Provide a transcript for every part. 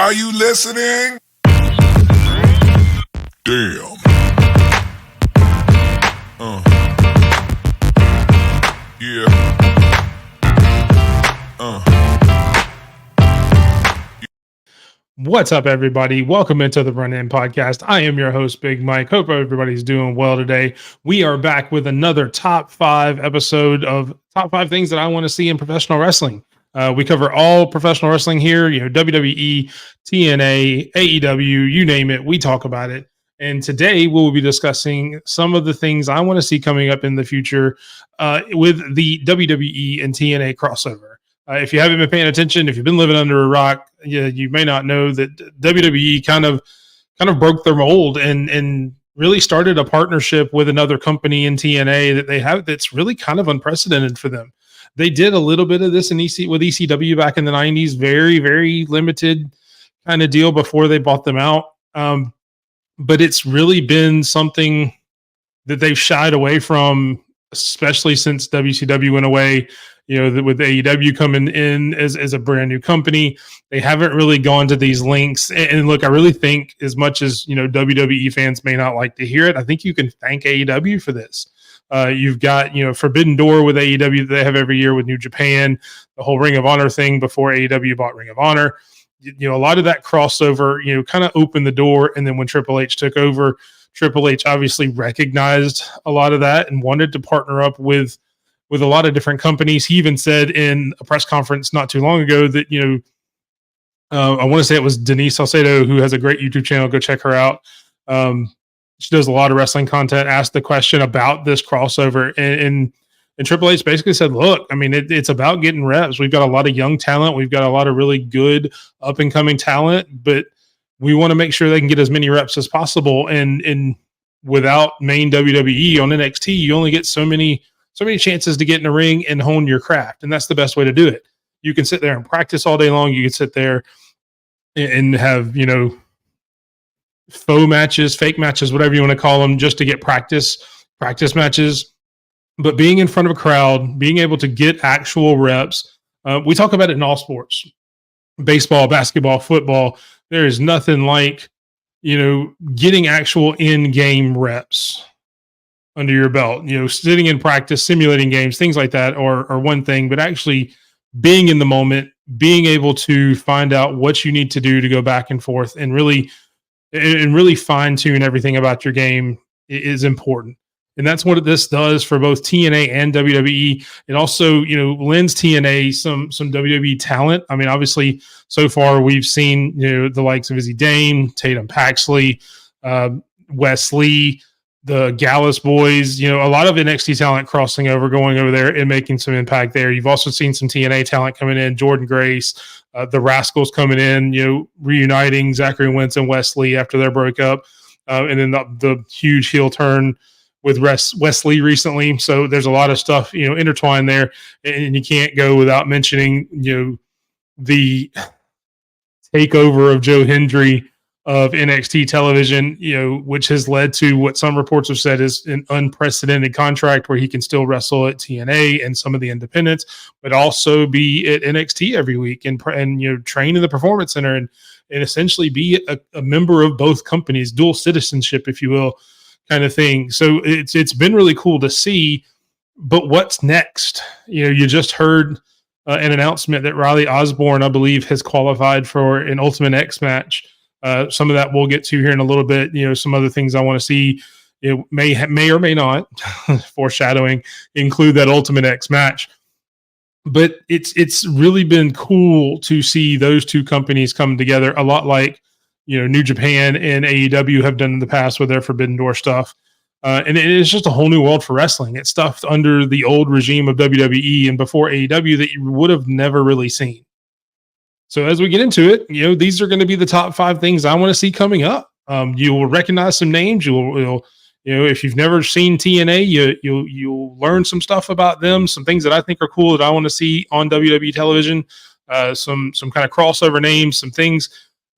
Are you listening? Damn. Yeah. What's up, everybody? Welcome into the Run In Podcast. I am your host, Big Mike. Hope everybody's doing well today. We are back with another top 5 episode of top 5 things that I want to see in professional wrestling. We cover all professional wrestling here, WWE, TNA, AEW, you name it. We talk about it. And today we'll be discussing some of the things I want to see coming up in the future with the WWE and TNA crossover. If you haven't been paying attention, if you've been living under a rock, you may not know that WWE kind of broke their mold and really started a partnership with another company in TNA that they have that's really kind of unprecedented for them. They did a little bit of this with ECW back in the 90s, very, very limited kind of deal before they bought them out. But it's really been something that they've shied away from, especially since WCW went away. With AEW coming in as a brand new company, they haven't really gone to these links. And look, I really think, as much as WWE fans may not like to hear it, I think you can thank AEW for this. You've got Forbidden Door with AEW that they have every year with New Japan, the whole Ring of Honor thing before AEW bought Ring of Honor. A lot of that crossover kind of opened the door. And then when Triple H took over, Triple H obviously recognized a lot of that and wanted to partner up with a lot of different companies. He even said in a press conference not too long ago that, I want to say it was Denise Salcedo, who has a great YouTube channel. Go check her out. She does a lot of wrestling content, asked the question about this crossover. And Triple H basically said, look, I mean, it's about getting reps. We've got a lot of young talent. We've got a lot of really good up and coming talent, but we want to make sure they can get as many reps as possible. And without main WWE on NXT, you only get so many chances to get in the ring and hone your craft. And that's the best way to do it. You can sit there and practice all day long. You can sit there and have, faux matches, fake matches, whatever you want to call them, just to get practice matches. But being in front of a crowd, being able to get actual reps, we talk about it in all sports, baseball, basketball, football. There is nothing like, getting actual in-game reps under your belt. Sitting in practice, simulating games, things like that are one thing, but actually being in the moment, being able to find out what you need to do to go back and forth and really fine tune everything about your game is important. And that's what this does for both TNA and WWE. It also, lends TNA some WWE talent. I mean, obviously, so far we've seen, the likes of Izzy Dane, Tatum Paxley, Wes Lee, the Gallus boys, a lot of NXT talent crossing over, going over there and making some impact there. You've also seen some TNA talent coming in, Jordan Grace, the Rascals coming in, reuniting Zachary Wentz and Wes Lee after their breakup. And then the huge heel turn with Wes Lee recently. So there's a lot of stuff, intertwined there. And you can't go without mentioning, the takeover of Joe Hendry of NXT television, which has led to what some reports have said is an unprecedented contract where he can still wrestle at TNA and some of the independents, but also be at NXT every week and train in the Performance Center and essentially be a member of both companies, dual citizenship, if you will, kind of thing. So it's been really cool to see. But what's next? You just heard an announcement that Riley Osborne, I believe, has qualified for an Ultimate X match. Some of that we'll get to here in a little bit. Some other things I want to see, may or may not, foreshadowing, include that Ultimate X match. But it's really been cool to see those two companies come together, a lot like New Japan and AEW have done in the past with their Forbidden Door stuff. And it is just a whole new world for wrestling. It's stuff under the old regime of WWE and before AEW that you would have never really seen. So as we get into it, these are going to be the top 5 things I want to see coming up. You will recognize some names. You'll if you've never seen TNA, you'll learn some stuff about them, some things that I think are cool that I want to see on WWE television. Some kind of crossover names, some things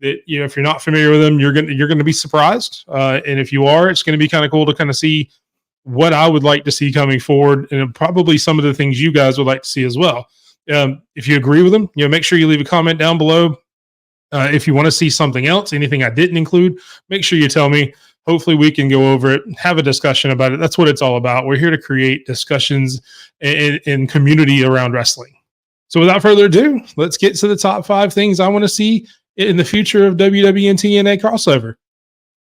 that if you're not familiar with them, you're going to be surprised. And if you are, it's going to be kind of cool to kind of see what I would like to see coming forward, and probably some of the things you guys would like to see as well. If you agree with them, make sure you leave a comment down below. If you want to see something else, anything I didn't include, make sure you tell me. Hopefully, we can go over it, have a discussion about it. That's what it's all about. We're here to create discussions in community around wrestling. So, without further ado, let's get to the top 5 things I want to see in the future of WWE and TNA crossover.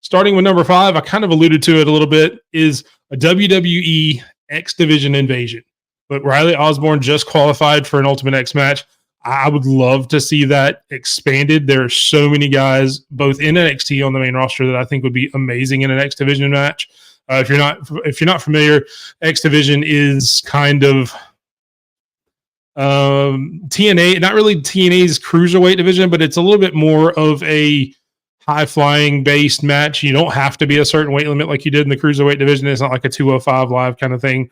Starting with number 5, I kind of alluded to it a little bit, is a WWE X Division invasion. But Riley Osborne just qualified for an Ultimate X match. I would love to see that expanded. There are so many guys, both in NXT on the main roster, that I think would be amazing in an X Division match. If you're not familiar, X Division is kind of TNA, not really TNA's cruiserweight division, but it's a little bit more of a high flying based match. You don't have to be a certain weight limit like you did in the cruiserweight division. It's not like a 205 live kind of thing,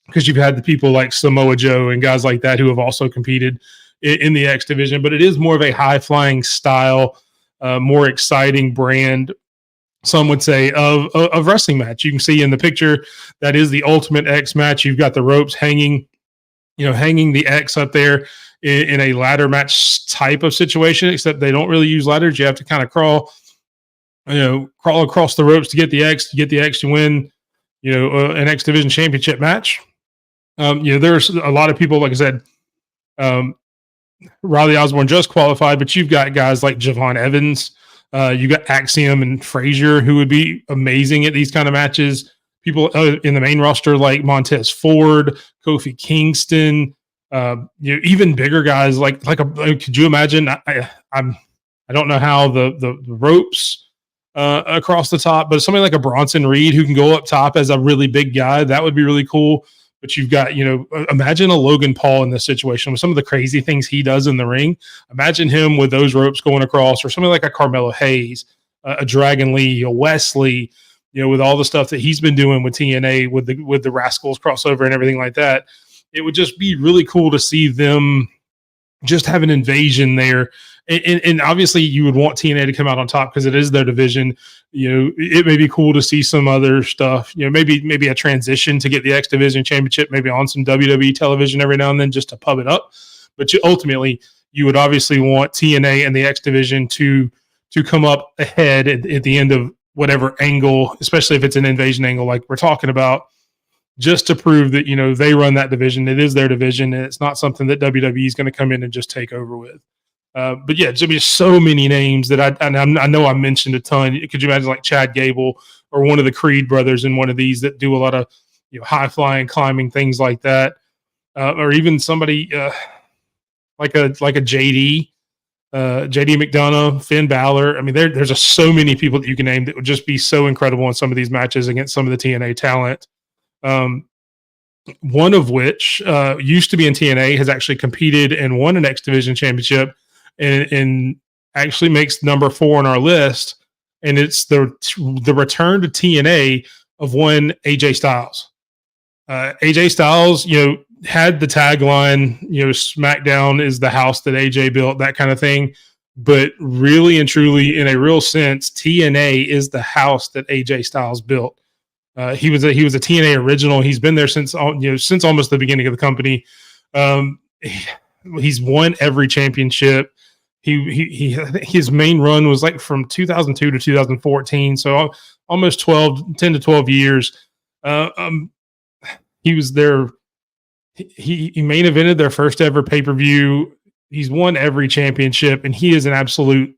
because you've had the people like Samoa Joe and guys like that who have also competed in the X division, but it is more of a high flying style, more exciting brand, some would say, of wrestling match. You can see in the picture that is the Ultimate X match. You've got the ropes hanging the X up there in a ladder match type of situation, except they don't really use ladders. You have to kind of crawl across the ropes to get the X. To get the X to win, an X Division Championship match. There's a lot of people, like I said, Riley Osborne just qualified, but you've got guys like Javon Evans, you got Axiom and Frazier, who would be amazing at these kind of matches. People in the main roster like Montez Ford, Kofi Kingston, even bigger guys like could you imagine? I don't know how the ropes across the top, but somebody like a Bronson Reed who can go up top as a really big guy, that would be really cool. But you've got, imagine a Logan Paul in this situation with some of the crazy things he does in the ring. Imagine him with those ropes going across, or something like a Carmelo Hayes, a Dragon Lee, a Wesley, with all the stuff that he's been doing with TNA, with the Rascals crossover and everything like that. It would just be really cool to see them just have an invasion there. And obviously you would want TNA to come out on top because it is their division. It may be cool to see some other stuff, maybe a transition to get the X Division Championship, maybe on some WWE television every now and then just to pub it up. But ultimately, you would obviously want TNA and the X Division to come up ahead at the end of whatever angle, especially if it's an invasion angle like we're talking about, just to prove that, they run that division. It is their division, and it's not something that WWE is going to come in and just take over with. But yeah, there'll be so many names that I know I mentioned a ton. Could you imagine like Chad Gable or one of the Creed brothers in one of these that do a lot of high flying, climbing things like that, or even somebody like a JD McDonough, Finn Balor. I mean, there's just so many people that you can name that would just be so incredible in some of these matches against some of the TNA talent. One of which used to be in TNA, has actually competed and won an X Division Championship, and actually makes number 4 on our list. And it's the return to TNA of one AJ Styles. AJ Styles, had the tagline, SmackDown is the house that AJ built, that kind of thing. But really and truly, in a real sense, TNA is the house that AJ Styles built. He was a TNA original. He's been there since almost the beginning of the company. He's won every championship. His main run was like from 2002 to 2014, so almost 10 to 12 years. He was there. He main evented their first ever pay-per-view. He's won every championship, and he is an absolute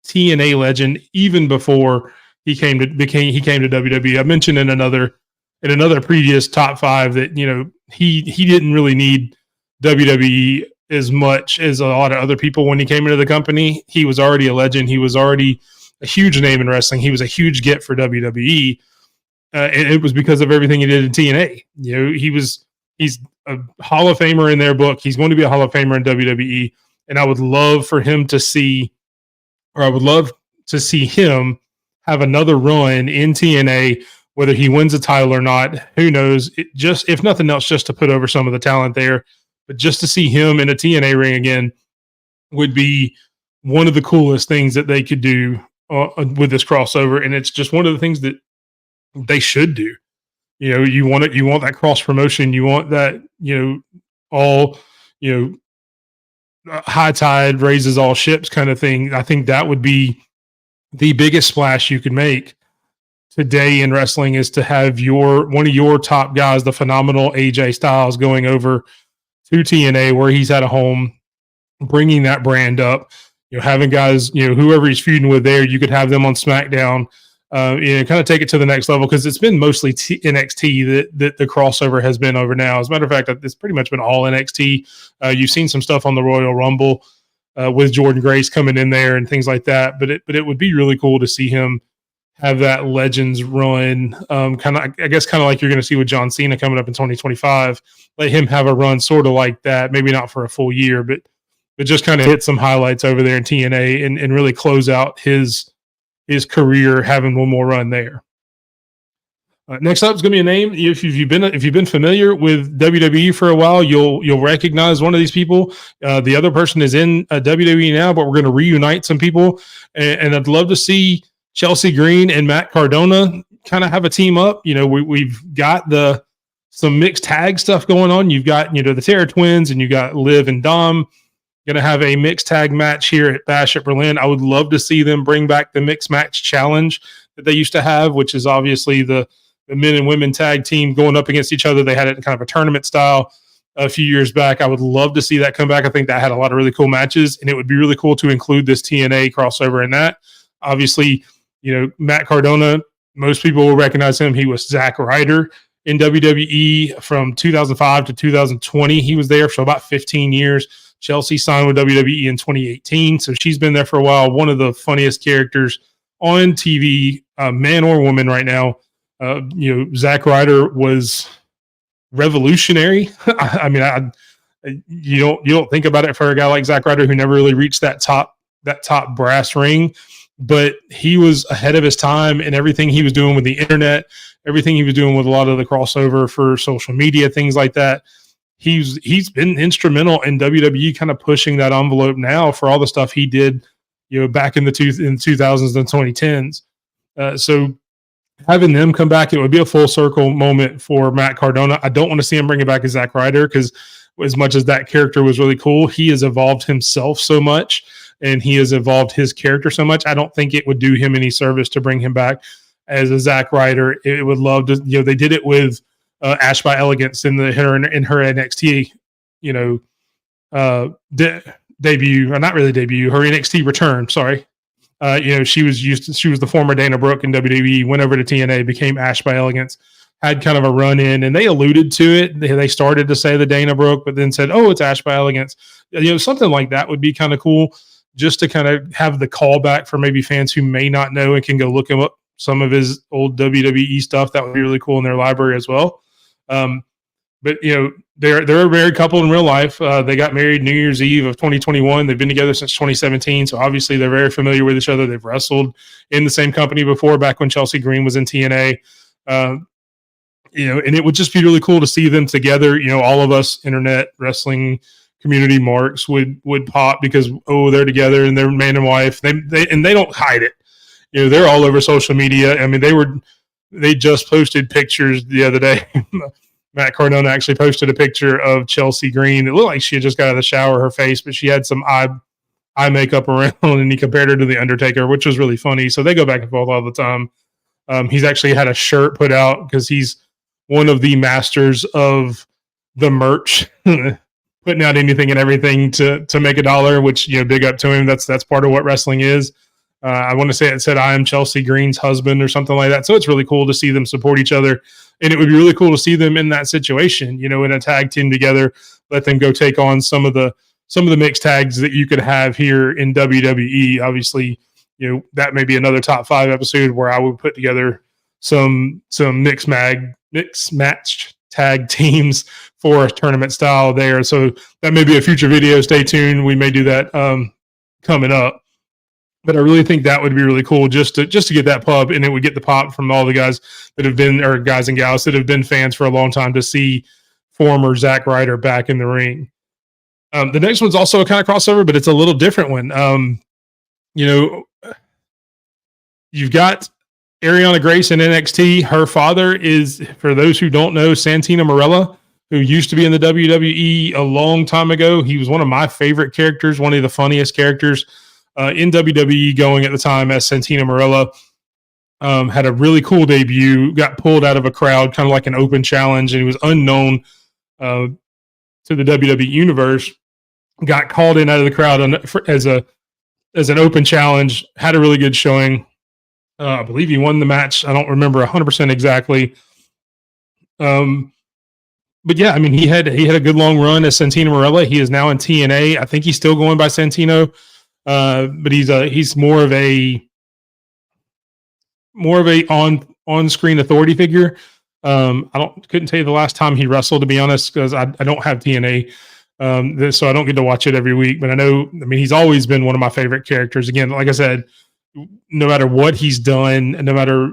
TNA legend even before he came to WWE. I mentioned in another previous top 5 that he didn't really need WWE as much as a lot of other people when he came into the company. He was already a legend. He was already a huge name in wrestling. He was a huge get for WWE. And it was because of everything he did in TNA. He's a Hall of Famer in their book. He's going to be a Hall of Famer in WWE. And I would love him have another run in TNA, whether he wins a title or not, who knows? If nothing else, just to put over some of the talent there. But just to see him in a TNA ring again would be one of the coolest things that they could do with this crossover. And it's just one of the things that they should do. You want that cross promotion. You want that, high tide raises all ships kind of thing. I think that would be the biggest splash you could make today in wrestling, is to have one of your top guys, the phenomenal AJ Styles, going over to TNA where he's had a home, bringing that brand up. Having guys, whoever he's feuding with there, you could have them on SmackDown. Kind of take it to the next level, because it's been mostly NXT that the crossover has been over now. As a matter of fact, it's pretty much been all NXT. You've seen some stuff on the Royal Rumble with Jordan Grace coming in there and things like that. But it would be really cool to see him have that Legends run, kind of like you're going to see with John Cena coming up in 2025. Let him have a run sort of like that, maybe not for a full year, but just kind of hit some highlights over there in TNA and really close out his career having one more run there. Next up is going to be a name. If you've been familiar with WWE for a while, you'll recognize one of these people. The other person is in WWE now, but we're going to reunite some people, and I'd love to see Chelsea Green and Matt Cardona kind of have a team up. We've got some mixed tag stuff going on. You've got the Terror Twins, and you got Liv and Dom. Going to have a mixed tag match here at Bash at Berlin. I would love to see them bring back the mixed match challenge that they used to have, which is obviously the men and women tag team going up against each other. They had it in kind of a tournament style a few years back. I would love to see that come back. I think that had a lot of really cool matches, and it would be really cool to include this TNA crossover in that. Obviously, Matt Cardona, most people will recognize him. He was Zack Ryder in WWE from 2005 to 2020. He was there for about 15 years. Chelsea signed with WWE in 2018, so she's been there for a while. One of the funniest characters on TV, man or woman right now. Zack Ryder was revolutionary. I mean, you don't think about it for a guy like Zack Ryder, who never really reached that top brass ring, but he was ahead of his time in everything he was doing with the internet, everything he was doing with a lot of the crossover for social media, things like that. He's been instrumental in WWE kind of pushing that envelope now for all the stuff he did, back in the 2000s and 2010s. So having them come back, it would be a full circle moment for Matt Cardona. I don't want to see him bring it back as Zack Ryder, because as much as that character was really cool, he has evolved himself so much, and he has evolved his character so much. I don't think it would do him any service to bring him back as a Zack Ryder. It would love to, they did it with Ash by Elegance in her NXT, debut, or not really debut, her NXT return. Sorry, she was the former Dana Brooke in WWE, went over to TNA, became Ash by Elegance, had kind of a run in, and they alluded to it. They started to say the Dana Brooke, but then said, "Oh, it's Ash by Elegance." Something like that would be kind of cool, just to kind of have the callback for maybe fans who may not know and can go look him up some of his old WWE stuff. That would be really cool in their library as well. But they're a married couple in real life. They got married New Year's Eve of 2021. They've been together since 2017. So obviously they're very familiar with each other. They've wrestled in the same company before, back when Chelsea Green was in TNA. And it would just be really cool to see them together. All of us internet wrestling community marks would pop, because they're together and they're man and wife. They don't hide it. They're all over social media. I mean, they just posted pictures the other day. Matt Cardona actually posted a picture of Chelsea Green. It looked like she had just got out of the shower, her face, but she had some eye makeup around, and he compared her to The Undertaker, which was really funny. So they go back and forth all the time. He's actually had a shirt put out, because he's one of the masters of the merch, putting out anything and everything to make a dollar, which, big up to him. That's part of what wrestling is. I want to say it said, "I am Chelsea Green's husband," or something like that. So it's really cool to see them support each other. And it would be really cool to see them in that situation, in a tag team together, let them go take on some of the mixed tags that you could have here in WWE. Obviously, that may be another top 5 episode where I would put together some mixed match tag teams for a tournament style there. So that may be a future video. Stay tuned. We may do that coming up. But I really think that would be really cool, just to get that pub, and it would get the pop from all the guys that have been, or guys and gals that have been fans for a long time, to see former Zack Ryder back in the ring. The next one's also a kind of crossover, but it's a little different one. You've got Ariana Grace in NXT. Her father is, for those who don't know, Santina Marella, who used to be in the WWE a long time ago. He was one of my favorite characters, one of the funniest characters in WWE going at the time as Santino Marella. Had a really cool debut, got pulled out of a crowd, kind of like an open challenge, and he was unknown to the WWE universe. Got called in out of the crowd as an open challenge, had a really good showing. I believe he won the match. I don't remember 100% exactly. But yeah, I mean, he had a good long run as Santino Marella. He is now in TNA. I think he's still going by Santino, but he's more of a on screen authority figure. Couldn't tell you the last time he wrestled, to be honest, because I don't have TNA, so I don't get to watch it every week. But I mean, he's always been one of my favorite characters. Again, like I said, no matter what he's done, and no matter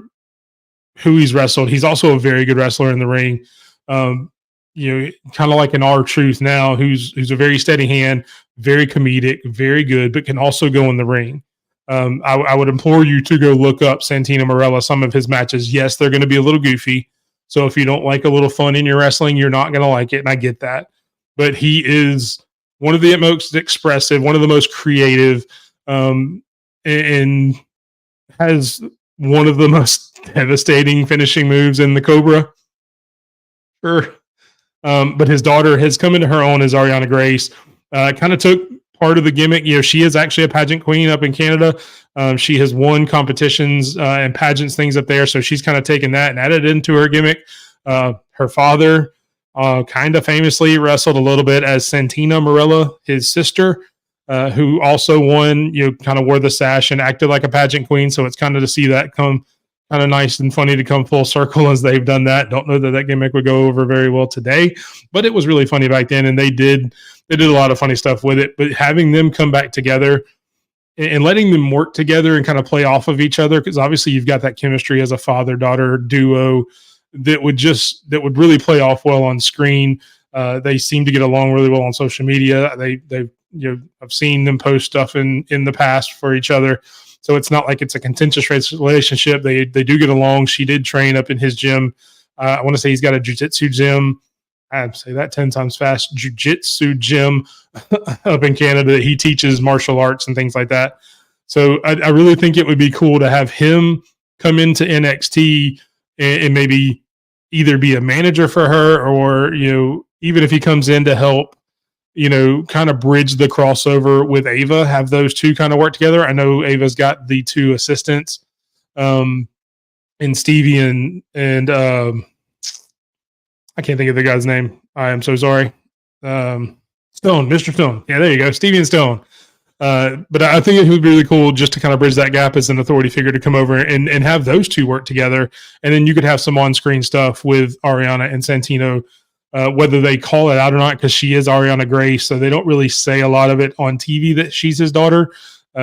who he's wrestled, he's also a very good wrestler in the ring. Kind of like an R-Truth now, who's a very steady hand, very comedic, very good, but can also go in the ring. I would implore you to go look up Santino Marella, some of his matches. Yes, they're going to be a little goofy. So if you don't like a little fun in your wrestling, you're not going to like it. And I get that. But he is one of the most expressive, one of the most creative, and has one of the most devastating finishing moves in the Cobra. Sure. But his daughter has come into her own as Ariana Grace. Kind of took part of the gimmick. She is actually a pageant queen up in Canada. She has won competitions and pageants, things up there. So she's kind of taken that and added into her gimmick. Her father kind of famously wrestled a little bit as Santina Marella, his sister, who also won, kind of wore the sash and acted like a pageant queen. So it's kind of to see that come kind of nice and funny to come full circle as they've done that. Don't know that gimmick would go over very well today, but it was really funny back then. And they did a lot of funny stuff with it, but having them come back together and letting them work together and kind of play off of each other. Cause obviously you've got that chemistry as a father-daughter duo that would really play off well on screen. They seem to get along really well on social media. I've seen them post stuff in the past for each other. So it's not like it's a contentious relationship. They do get along. She did train up in his gym. I want to say he's got a jiu-jitsu gym. I'd say that 10 times fast. Jiu-jitsu gym up in Canada that he teaches martial arts and things like that. So I really think it would be cool to have him come into NXT and maybe either be a manager for her, or even if he comes in to help, kind of bridge the crossover with Ava, have those two kind of work together. I know Ava's got the two assistants, and Stevie and I can't think of the guy's name. I am so sorry. Stone, Mr. Stone. Yeah, there you go. Stevie and Stone. But I think it would be really cool just to kind of bridge that gap as an authority figure to come over and have those two work together. And then you could have some on-screen stuff with Ariana and Santino, whether they call it out or not, because she is Ariana Grace. So they don't really say a lot of it on TV that she's his daughter.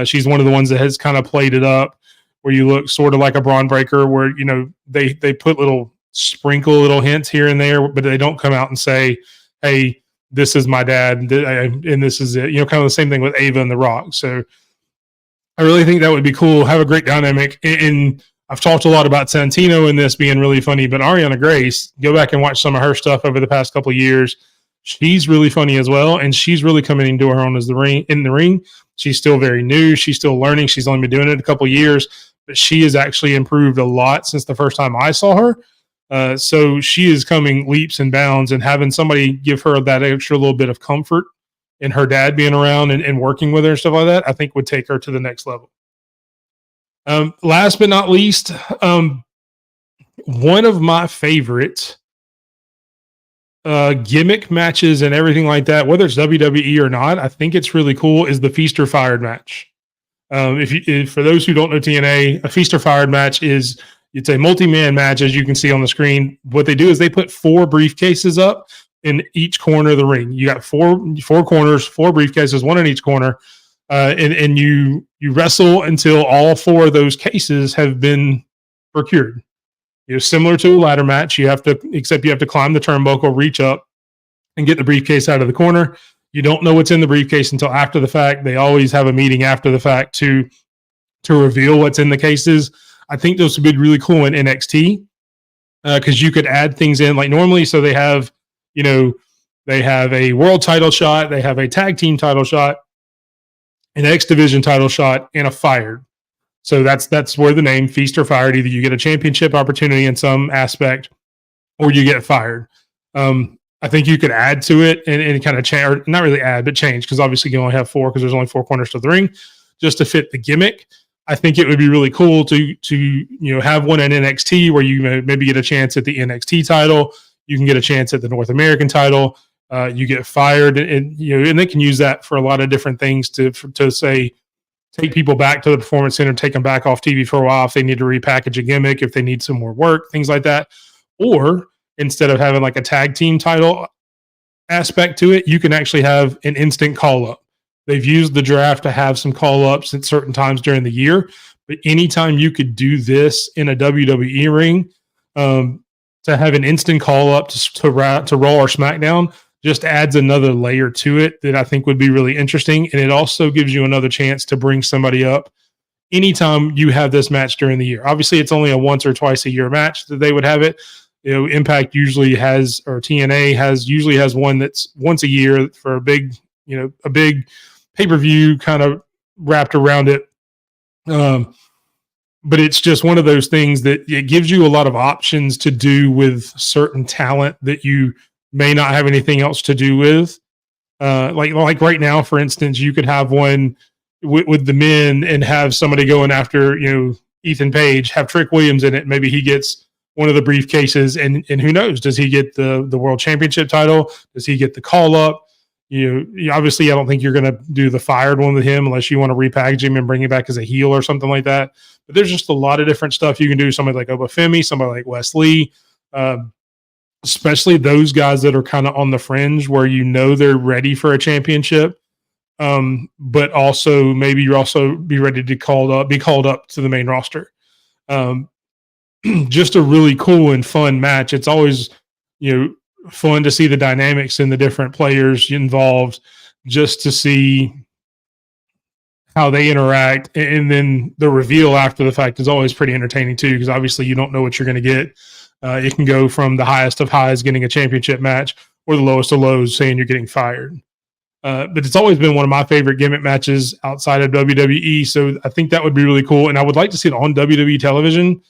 She's one of the ones that has kind of played it up where you look sort of like a Braun Breaker, where, they put sprinkle little hints here and there, but they don't come out and say, hey, this is my dad and this is it. Kind of the same thing with Ava and The Rock. So I really think that would be cool. Have a great dynamic. And I've talked a lot about Santino in this being really funny, but Ariana Grace, go back and watch some of her stuff over the past couple of years. She's really funny as well, and she's really coming into her own in the ring. She's still very new. She's still learning. She's only been doing it a couple of years, but she has actually improved a lot since the first time I saw her. So she is coming leaps and bounds, and having somebody give her that extra little bit of comfort in her dad being around and working with her and stuff like that, I think would take her to the next level. Last but not least, one of my favorite gimmick matches and everything like that, whether it's WWE or not, I think it's really cool, is the Feast or Fired match. If for those who don't know TNA, a Feast or Fired match it's a multi-man match, as you can see on the screen. What they do is they put 4 briefcases up in each corner of the ring. You got four corners, 4 briefcases, 1 in each corner, and you wrestle until all 4 of those cases have been procured. Similar to a ladder match, except you have to climb the turnbuckle, reach up, and get the briefcase out of the corner. You don't know what's in the briefcase until after the fact. They always have a meeting after the fact to reveal what's in the cases. I think those would be really cool in NXT because you could add things in like normally. So they have They have a world title shot, they have a tag team title shot, an X Division title shot, and a fired. So that's where the name Feast or Fired. Either you get a championship opportunity in some aspect, or you get fired. I think you could add to it and kind of change, or not really add, but change, because obviously you only have 4 because there's only 4 corners to the ring, just to fit the gimmick. I think it would be really cool to have one in NXT where you maybe get a chance at the NXT title. You can get a chance at the North American title. You get fired, and they can use that for a lot of different things to say, take people back to the Performance Center, take them back off TV for a while if they need to repackage a gimmick, if they need some more work, things like that. Or instead of having like a tag team title aspect to it, you can actually have an instant call up. They've used the draft to have some call ups at certain times during the year, but anytime you could do this in a WWE ring, to have an instant call up to Raw or SmackDown just adds another layer to it that I think would be really interesting. And it also gives you another chance to bring somebody up anytime you have this match during the year. Obviously, it's only a once or twice a year match that they would have it. Impact usually has, or TNA usually has one that's once a year for a big pay-per-view kind of wrapped around it. But it's just one of those things that it gives you a lot of options to do with certain talent that you may not have anything else to do with. Like right now, for instance, you could have one with the men and have somebody going after, Ethan Page, have Trick Williams in it. Maybe he gets one of the briefcases, and who knows, does he get the world championship title? Does he get the call up? Obviously, I don't think you're going to do the fired one with him unless you want to repackage him and bring him back as a heel or something like that. But there's just a lot of different stuff you can do. Somebody like Obafemi, somebody like Wes Lee, especially those guys that are kind of on the fringe where they're ready for a championship, but also maybe you also be ready to be called up to the main roster. Just a really cool and fun match. It's always fun to see the dynamics and the different players involved, just to see how they interact. And then the reveal after the fact is always pretty entertaining too, because obviously you don't know what you're going to get. It can go from the highest of highs, getting a championship match, or the lowest of lows, saying you're getting fired. But it's always been one of my favorite gimmick matches outside of WWE. So I think that would be really cool. And I would like to see it on WWE television,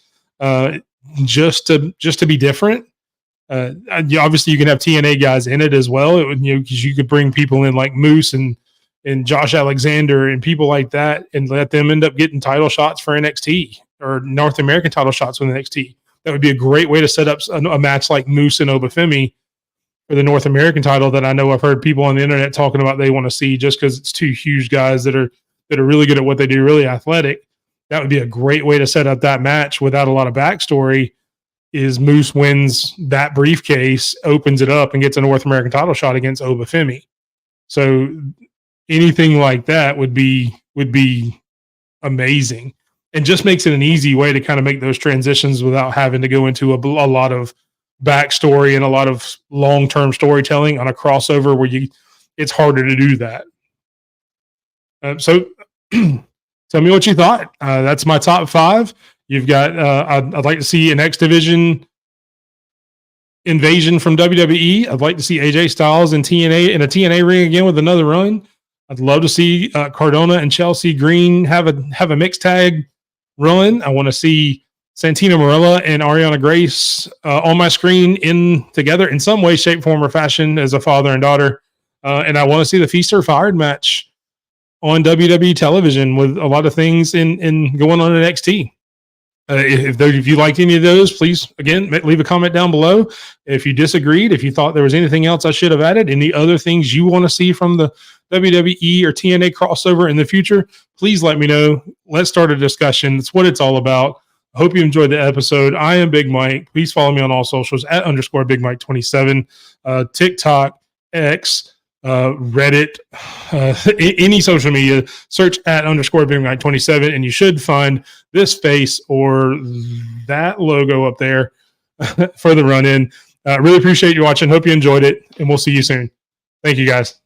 just to be different. Obviously you can have TNA guys in it as well. It would, because you could bring people in like Moose and Josh Alexander and people like that, and let them end up getting title shots for NXT or North American title shots with NXT. That would be a great way to set up a match like Moose and Obafemi for the North American title that I know I've heard people on the internet talking about they want to see, just because it's 2 huge guys that are really good at what they do, really athletic. That would be a great way to set up that match without a lot of backstory. Is Moose wins that briefcase, opens it up, and gets a North American title shot against Obafemi. So anything like that would be amazing, and just makes it an easy way to kind of make those transitions without having to go into a lot of backstory and a lot of long-term storytelling on a crossover where it's harder to do that. So tell me what you thought. That's my top 5. You've got, I'd like to see an X Division invasion from WWE. I'd like to see AJ Styles in a TNA ring again with another run. I'd love to see Cardona and Chelsea Green have a mixed tag run. I want to see Santino Marella and Ariana Grace on my screen together in some way, shape, form, or fashion as a father and daughter. And I want to see the Feast or Fired match on WWE television with a lot of things in going on in NXT. If you liked any of those, please, again, leave a comment down below. If you disagreed, if you thought there was anything else I should have added, any other things you want to see from the WWE or TNA crossover in the future, please let me know. Let's start a discussion. That's what it's all about. I hope you enjoyed the episode. I am Big Mike. Please follow me on all socials at _Big Mike 27, TikTok, X, Reddit, any social media. Search at _Big Mike 27, and you should find this face or that logo up there for the run-in. Really appreciate you watching. Hope you enjoyed it, and we'll see you soon. Thank you, guys.